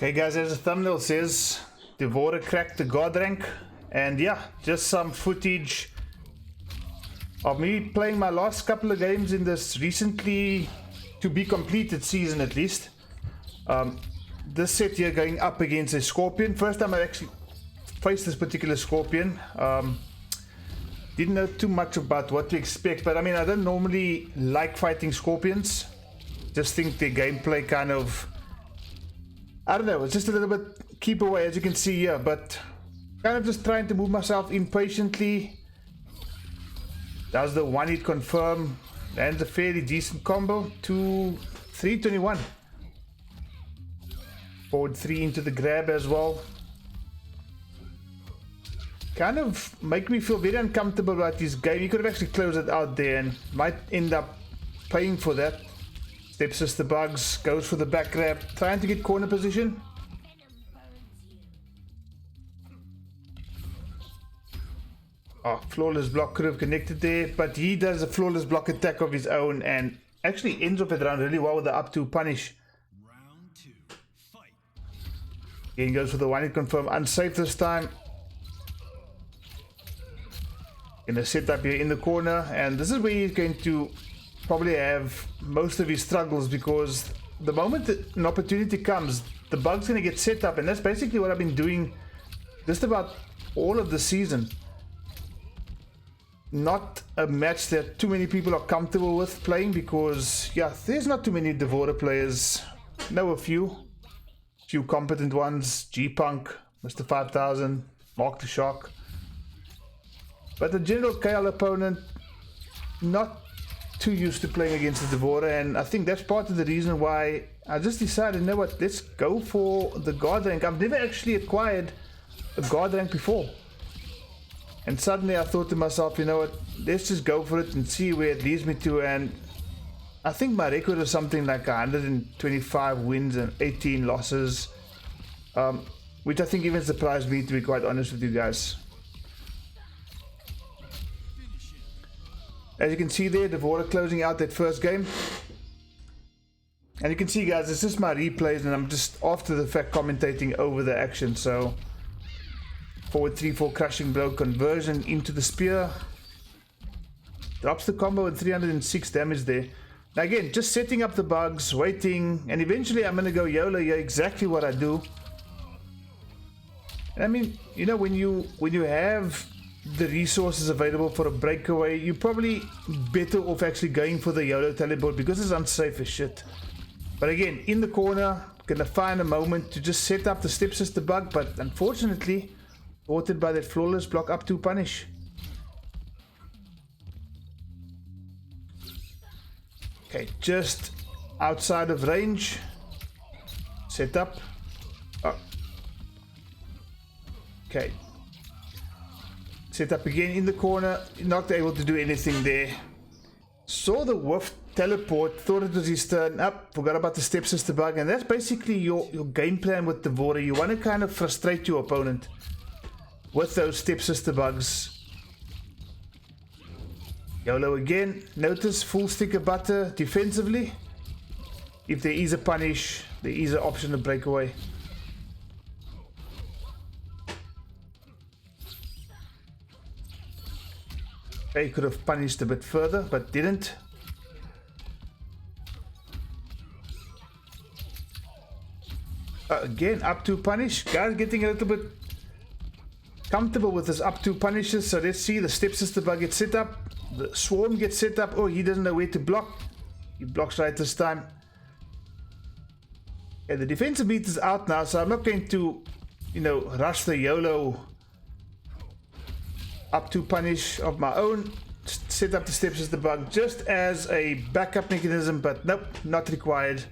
Okay guys, as the thumbnail says, D'Vorah cracked the God rank, and yeah, just some footage of me playing my last couple of games in this recently to be completed season at least. This set here going up against a Scorpion. First time I actually faced this particular Scorpion. Didn't know too much about what to expect, but I mean, I don't normally like fighting Scorpions. Just think their gameplay kind of, I don't know, it's just a little bit keep away, as you can see here, but kind of just trying to move myself impatiently. Does the one hit confirm, and a fairly decent combo to 321. Forward 3 into the grab as well. Kind of make me feel very uncomfortable about this game. You could have actually closed it out there and might end up paying for that. Stepsister bugs, goes for the back grab, trying to get corner position. Oh, flawless block could have connected there, but he does a flawless block attack of his own and actually ends off that round really well with the up to punish. Round 2, fight. Again goes for the one hit confirm, unsafe this time. Gonna set up here in the corner, and this is where he's going to probably have most of his struggles, because the moment that an opportunity comes, the bug's gonna get set up, and that's basically what I've been doing just about all of the season. Not a match that too many people are comfortable with playing, because yeah, there's not too many D'Vorah players. Know a few competent ones, G-Punk, Mr. 5000, Mark the Shark, but the general KL opponent not too used to playing against the D'Vorah, and I think that's part of the reason why I just decided, you know what, let's go for the God rank. I've never actually acquired a God rank before, and suddenly I thought to myself, you know what, let's just go for it and see where it leads me to. And I think my record is something like 125 wins and 18 losses, which I think even surprised me, to be quite honest with you guys. As you can see there, D'Vorah closing out that first game. And you can see, guys, it's just my replays, and I'm just after the fact commentating over the action. So forward 3-4 crushing blow, conversion into the spear. Drops the combo with 306 damage there. Now again, just setting up the bugs, waiting, and eventually I'm going to go YOLO here, exactly what I do. And I mean, you know, when you have the resources available for a breakaway, you're probably better off actually going for the YOLO teleport, because it's unsafe as shit. But again, in the corner, gonna find a moment to just set up the stepsister bug, but unfortunately thwarted by that flawless block up to punish. Okay, just outside of range. Set up. Oh. Okay. Set up again in the corner, not able to do anything there. Saw the whiff teleport, thought it was his turn, up, forgot about the stepsister bug, and that's basically your game plan with D'Vorah. You want to kind of frustrate your opponent with those stepsister bugs. YOLO again. Notice full stick of butter defensively. If there is a punish, there is an option to break away. He could have punished a bit further, but didn't. Again, up to punish. Guys getting a little bit comfortable with this up to punishes. So let's see, the stepsister bug gets set up. The swarm gets set up. Oh, he doesn't know where to block. He blocks right this time. And the defensive beat is out now, so I'm not going to, you know, rush the YOLO up to punish of my own. Set up the stepsister bug just as a backup mechanism, but nope, not required.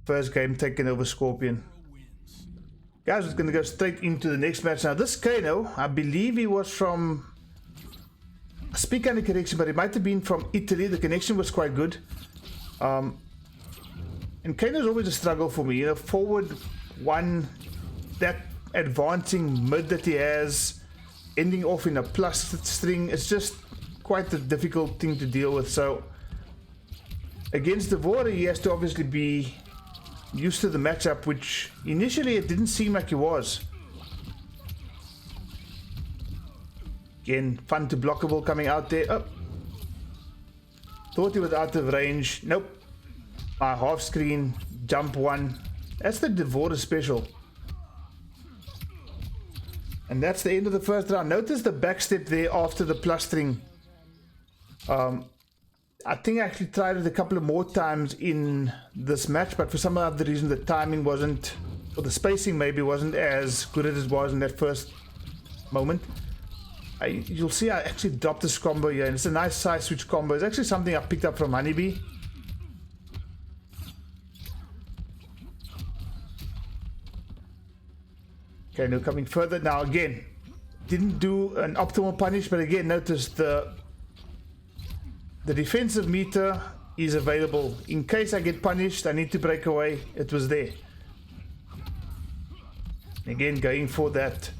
First game taken over Scorpion. Guys, we're gonna go straight into the next match now. This Kano, I believe he was from, I speak under correction, but it might have been from Italy. The connection was quite good. And Kano is always a struggle for me, you know, forward one, that advancing mid that he has, ending off in a plus string, it's just quite a difficult thing to deal with. So against D'Vorah, he has to obviously be used to the matchup, which initially it didn't seem like he was. Again, fun to blockable coming out there. Oh. Thought he was out of range. Nope. My half screen, jump one. That's the D'Vorah special. And that's the end of the first round. Notice the backstep there after the plastering. I think I actually tried it a couple of more times in this match, but for some other reason the timing wasn't, or the spacing maybe wasn't as good as it was in that first moment. You'll see I actually dropped this combo here, and it's a nice side switch combo. It's actually something I picked up from Honeybee. Okay, now coming further. Now again, didn't do an optimal punish, but again, notice the defensive meter is available. In case I get punished, I need to break away. It was there. Again, going for that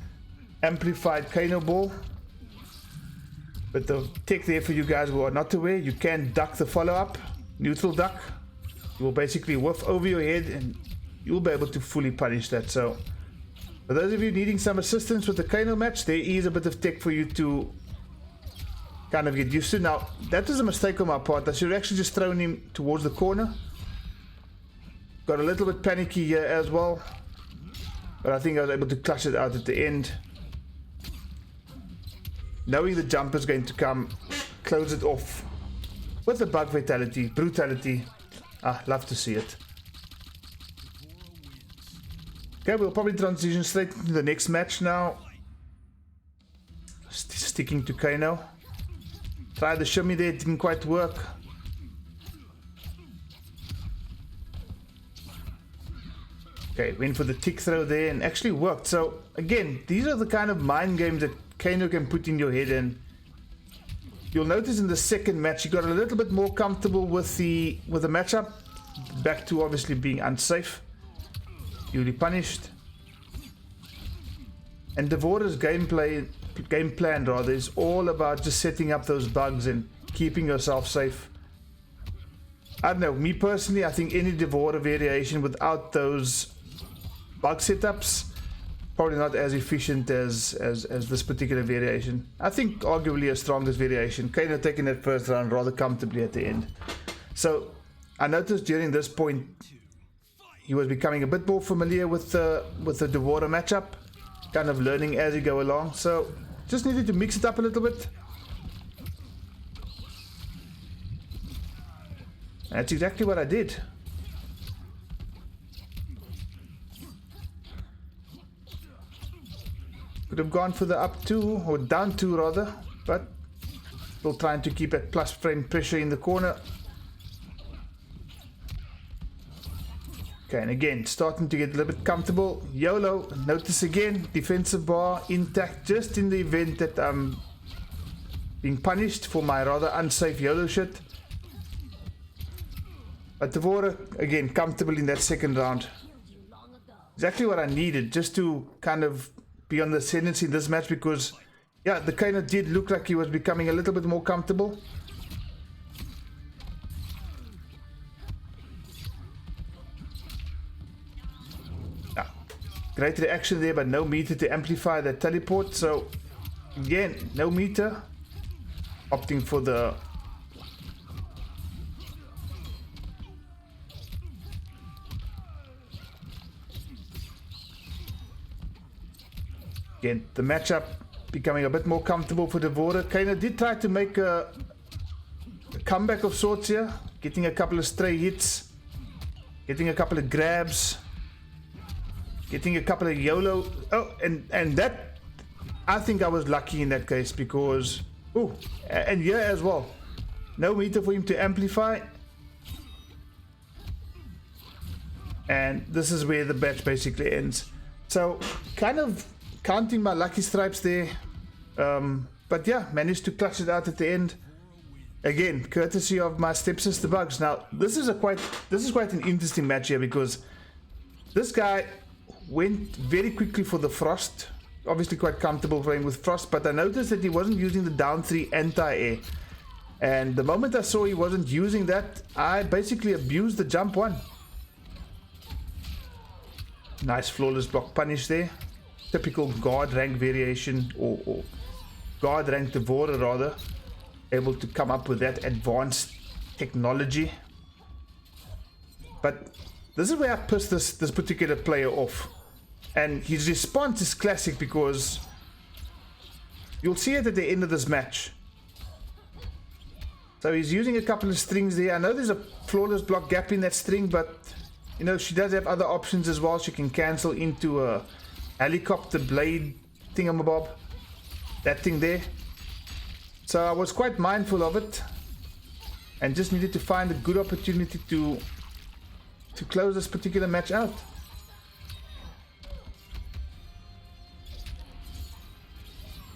amplified Kano ball. But the tech there for you guys who are not aware, you can duck the follow-up, neutral duck. You will basically whiff over your head and you'll be able to fully punish that. So for those of you needing some assistance with the Kano match, there is a bit of tech for you to kind of get used to. Now, that was a mistake on my part. I should have actually just thrown him towards the corner. Got a little bit panicky here as well. But I think I was able to clutch it out at the end. Knowing the jump is going to come, close it off with the bug fatality, brutality. Love to see it. Okay, we'll probably transition straight into the next match now. Sticking to Kano. Tried the shimmy there, it didn't quite work. Okay, went for the tick throw there and actually worked. So again, these are the kind of mind games that Kano can put in your head, and you'll notice in the second match he got a little bit more comfortable with the matchup. Back to obviously being unsafe. Duly punished. And D'Vorah's game plan rather is all about just setting up those bugs and keeping yourself safe. I don't know, me personally, I think any D'Vorah variation without those bug setups probably not as efficient as this particular variation. I think arguably a strongest variation. Kano taking that first round rather comfortably at the end. So I noticed during this point he was becoming a bit more familiar with the D'Vorah matchup, kind of learning as he go along. So just needed to mix it up a little bit. That's exactly what I did. Could have gone for the up 2 or down 2 rather, but still trying to keep that plus frame pressure in the corner. Okay, and again, starting to get a little bit comfortable. YOLO, notice again, defensive bar intact just in the event that I'm being punished for my rather unsafe YOLO shit. But D'Vorah, again, comfortable in that second round. Exactly what I needed, just to kind of be on the ascendancy in this match, because, yeah, the Kano did look like he was becoming a little bit more comfortable. Great reaction there, but no meter to amplify that teleport. So, again, no meter. Opting for the... Again, the matchup becoming a bit more comfortable for D'Vorah. Kano did try to make a comeback of sorts here. Getting a couple of stray hits. Getting a couple of grabs. Getting a couple of YOLO. Oh, and that, I think I was lucky in that case because... Oh, and here as well. No meter for him to amplify. And this is where the batch basically ends. So, kind of counting my lucky stripes there. But yeah, managed to clutch it out at the end. Again, courtesy of my stepsister Bugs. Now, this is quite an interesting match here because this guy went very quickly for the Frost. Obviously quite comfortable playing with Frost, but I noticed that he wasn't using the down 3 anti-air. And the moment I saw he wasn't using that, I basically abused the jump 1. Nice flawless block punish there. Typical guard rank variation, or Godrank D'Vorah rather. Able to come up with that advanced technology. But this is where I pissed this particular player off. And his response is classic, because you'll see it at the end of this match. So he's using a couple of strings there. I know there's a flawless block gap in that string, but you know, she does have other options as well. She can cancel into a helicopter blade thingamabob. That thing there. So I was quite mindful of it. And just needed to find a good opportunity to close this particular match out.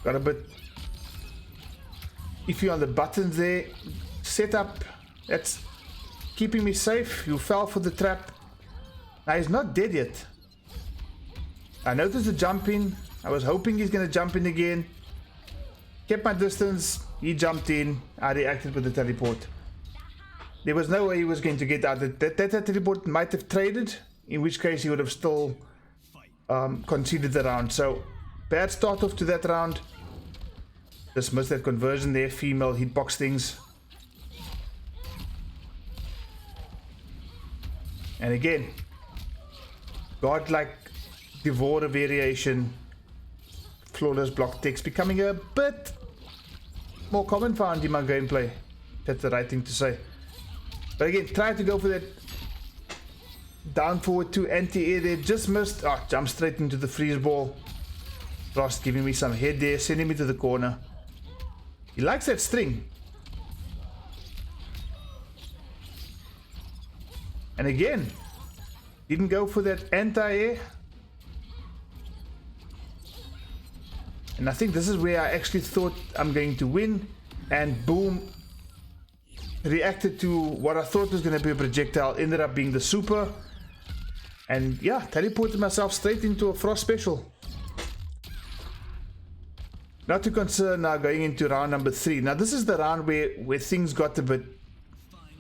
Got a bit iffy on the buttons there. Setup, that's keeping me safe. You fell for the trap. Now he's not dead yet. I noticed the jump in. I was hoping he's going to jump in again. Kept my distance. He jumped in. I reacted with the teleport. There was no way he was going to get out. That teleport might have traded, in which case he would have still conceded the round. So bad start off to that round. Just missed that conversion there. Female hitbox things. And again, godlike D'Vorah variation, flawless block text becoming a bit more common found in my gameplay. That's the right thing to say. But again, try to go for that down forward 2 anti-air there. Just missed. Oh, jump straight into the freeze ball. Frost giving me some head there, sending me to the corner. He likes that string. And again, didn't go for that anti-air. And I think this is where I actually thought I'm going to win. And boom, reacted to what I thought was going to be a projectile. Ended up being the super. And yeah, teleported myself straight into a Frost special. Not too concerned now going into round number 3. Now this is the round where things got a bit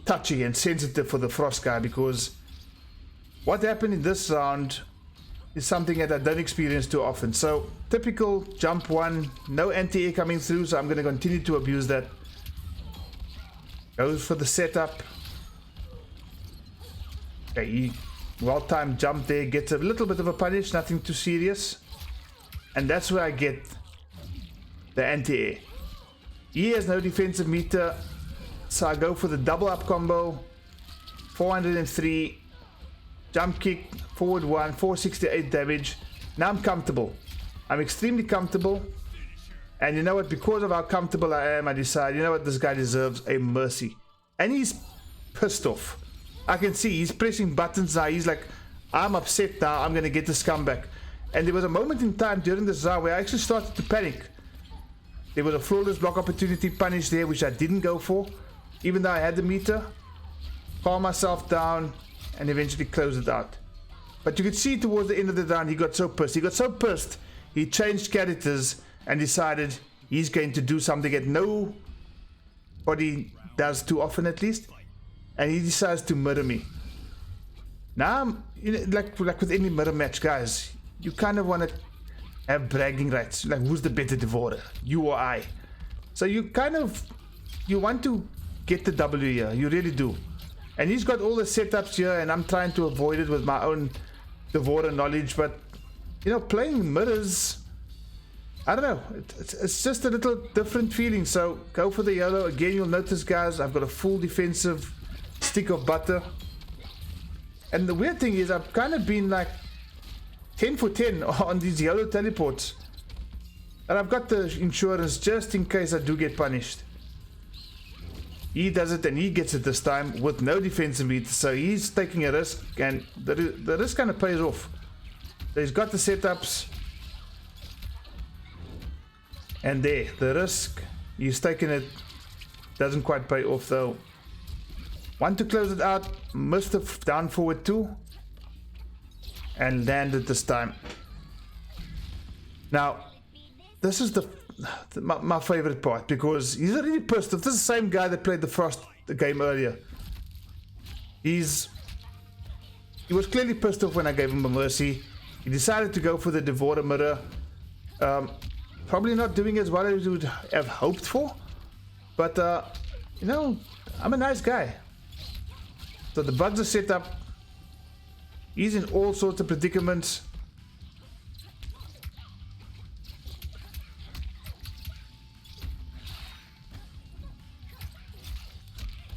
touchy and sensitive for the Frost guy, because what happened in this round is something that I don't experience too often. So typical jump 1, no anti-air coming through, so I'm going to continue to abuse that. Goes for the setup. Okay, well-timed jump there, gets a little bit of a punish, nothing too serious. And that's where I get the anti-air. He has no defensive meter, so I go for the double up combo. 403, jump kick, forward 1, 468 damage. Now I'm comfortable. I'm extremely comfortable. And you know what, because of how comfortable I am, I decide, you know what, this guy deserves a mercy. And he's pissed off. I can see he's pressing buttons now. He's like, I'm upset now, I'm going to get this comeback. And there was a moment in time during this round where I actually started to panic. There was a flawless block opportunity punish there, which I didn't go for, even though I had the meter. Calm myself down and eventually close it out. But you could see towards the end of the round, he got so pissed. He got so pissed, he changed characters and decided he's going to do something that nobody does too often, at least. And he decides to murder me. Now, you know, like with any murder match, guys, you kind of want to have bragging rights. Like, who's the better D'Vorah, you or I? So you want to get the W here. You really do. And he's got all the setups here, and I'm trying to avoid it with my own D'Vorah knowledge. But you know, playing mirrors, I don't know, it's just a little different feeling. So go for the yellow again. You'll notice, guys, I've got a full defensive stick of butter. And the weird thing is, I've kind of been like 10 for 10 on these yellow teleports. And I've got the insurance just in case I do get punished. He does it and he gets it this time with no defensive meter. So he's taking a risk, and the risk kind of pays off. So he's got the setups. And there, the risk, he's taking it. Doesn't quite pay off though. Want to close it out. Missed the down forward 2. And landed this time. Now, this is my favorite part, because he's already pissed off. This is the same guy that played the Frost game earlier. He was clearly pissed off when I gave him a mercy. He decided to go for the D'Vorah mirror. Probably not doing as well as we would have hoped for. But, you know, I'm a nice guy. So the bugs are set up. He's in all sorts of predicaments.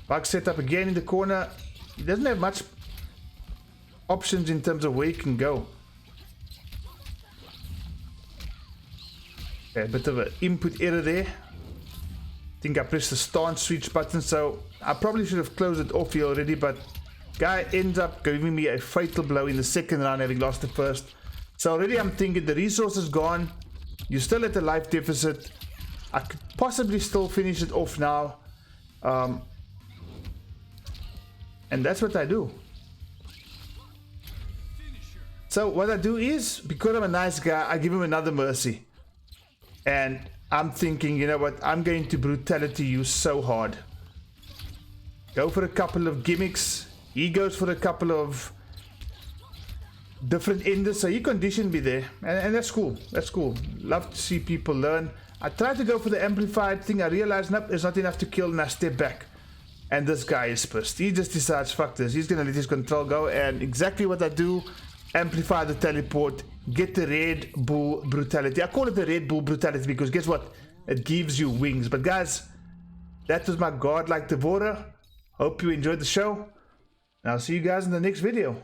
Bug set up again in the corner. He doesn't have much options in terms of where he can go. Okay, a bit of an input error there. I think I pressed the stance switch button, so I probably should have closed it off here already, but guy ends up giving me a fatal blow in the second round, having lost the first. So already I'm thinking the resource is gone. You're still at a life deficit. I could possibly still finish it off now. And that's what I do. So what I do is, because I'm a nice guy, I give him another mercy. And I'm thinking, you know what, I'm going to brutality you so hard. Go for a couple of gimmicks. He goes for a couple of different enders, so he conditioned me there. And that's cool, that's cool. Love to see people learn. I tried to go for the amplified thing. I realized, nope, it's not enough to kill, and I step back. And this guy is pissed. He just decides, fuck this. He's gonna let his control go, and exactly what I do, amplify the teleport, get the Red Bull brutality. I call it the Red Bull brutality because guess what? It gives you wings. But guys, that was my godlike D'Vorah. Hope you enjoyed the show. And I'll see you guys in the next video.